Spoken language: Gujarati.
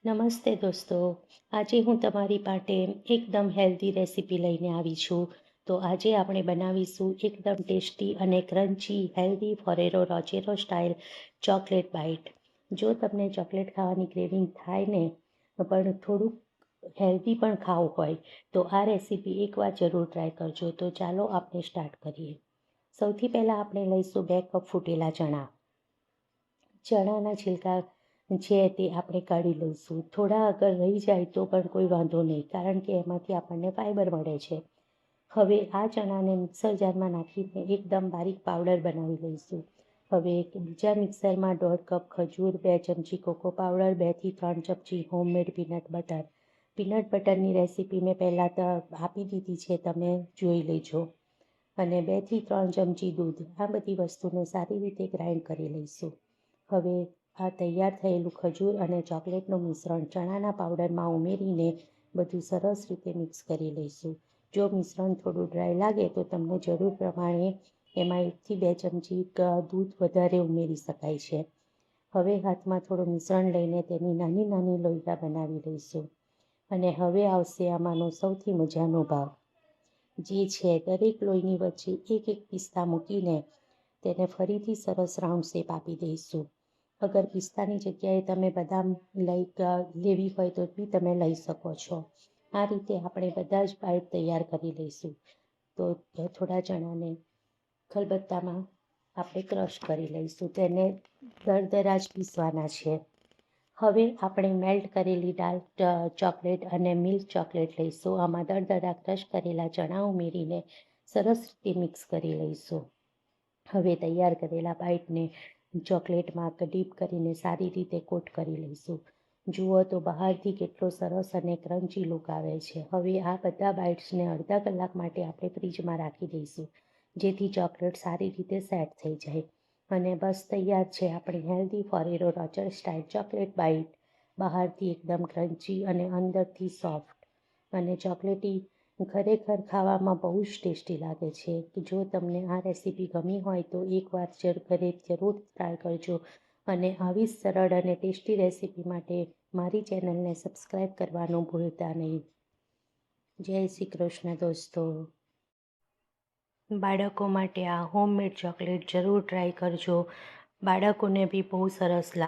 નમસ્તે દોસ્તો, આજે હું તમારી માટે એકદમ હેલ્ધી રેસીપી લઈને આવી છું. તો આજે આપણે બનાવીશું એકદમ ટેસ્ટી અને crunchy healthy Ferrero Rocher style chocolate bite. જો તમને ચોકલેટ ખાવાની ક્રેવિંગ થાય ને પણ થોડુંક હેલ્ધી પણ ખાવું હોય તો આ રેસીપી એકવાર જરૂર ટ્રાય કરજો. તો ચાલો આપણે સ્ટાર્ટ કરીએ. સૌથી પહેલાં આપણે લઈશું 2 કપ ફૂટેલા ચણા. ચણાના છિલકા છે તે આપણે કાઢી લઈશું. થોડા અગર રહી જાય તો પણ કોઈ વાંધો નહીં, કારણ કે એમાંથી આપણને ફાઈબર મળે છે. હવે આ ચણાને મિક્સર જારમાં નાખીને એકદમ બારીક પાવડર બનાવી લઈશું. હવે એક બીજા મિક્સરમાં 1.5 કપ ખજૂર, 2 ચમચી કોકો પાવડર, 2 થી 3 ચમચી હોમમેડ પીનટ બટર. પીનટ બટરની રેસીપી મેં પહેલાં તો આપી દીધી છે, તમે જોઈ લેજો. અને 2 થી 3 ચમચી દૂધ. આ બધી વસ્તુને સારી રીતે ગ્રાઇન્ડ કરી લઈશું. હવે આ તૈયાર થયેલું ખજૂર અને ચોકલેટનું મિશ્રણ ચણાના પાવડરમાં ઉમેરીને બધું સરસ રીતે મિક્સ કરી લઈશું. જો મિશ્રણ થોડું ડ્રાય લાગે તો તમને જરૂર પ્રમાણે એમાં 1 થી 2 ચમચી દૂધ વધારે ઉમેરી શકાય છે. હવે હાથમાં થોડું મિશ્રણ લઈને તેની નાની નાની લોઈયા બનાવી લઈશું. અને હવે આવશે આમાંનો સૌથી મજાનો ભાગ, જે છે દરેક લોહીની વચ્ચે એક પિસ્તા મૂકીને તેને ફરીથી સરસ રાઉન્ડ શેપ આપી દઈશું. અગર પિસ્તાની જગ્યાએ તમે બદામ લેવી હોય તો બી તમે લઈ શકો છો. આ રીતે આપણે બધા જ બાઈટ તૈયાર કરી લઈશું. તો થોડા ચણાને ખલબત્તામાં આપણે ક્રશ કરી લઈશું. તેને દરદરા જ પીસવાના છે. હવે આપણે મેલ્ટ કરેલી ડાર્ક ચોકલેટ અને મિલ્ક ચોકલેટ લઈશું. આમાં દરદરા ક્રશ કરેલા ચણા ઉમેરીને સરસ રીતે મિક્સ કરી લઈશું. હવે તૈયાર કરેલા બાઇટને ચોકલેટમાં ડીપ કરીને સારી રીતે કોટ કરી લઈશું. જુઓ તો બહારથી કેટલો સરસ અને ક્રન્ચી લુક આવે છે. હવે આ બધા બાઇટ્સને અડધા કલાક માટે આપણે ફ્રીજમાં રાખી દઈશું, જેથી ચોકલેટ સારી રીતે સેટ થઈ જાય. અને બસ તૈયાર છે આપણી હેલ્ધી ફોરેરો રોચર સ્ટાઇલ ચોકલેટ બાઇટ. બહારથી એકદમ ક્રન્ચી અને અંદરથી સોફ્ટ અને ચોકલેટી. ખરેખર ખાવામાં બહુ જ ટેસ્ટી લાગે છે. જો તમને આ રેસીપી ગમી હોય તો એકવાર ઘરે જરૂર ટ્રાય કરજો. અને આવી સરળ અને ટેસ્ટી રેસીપી માટે મારી ચેનલને સબસ્ક્રાઈબ કરવાનું ભૂલતા નહીં. જય શ્રી કૃષ્ણ દોસ્તો. બાળકો માટે આ હોમમેડ ચોકલેટ જરૂર ટ્રાય કરજો. બાળકોને બી બહુ સરસ લાગે.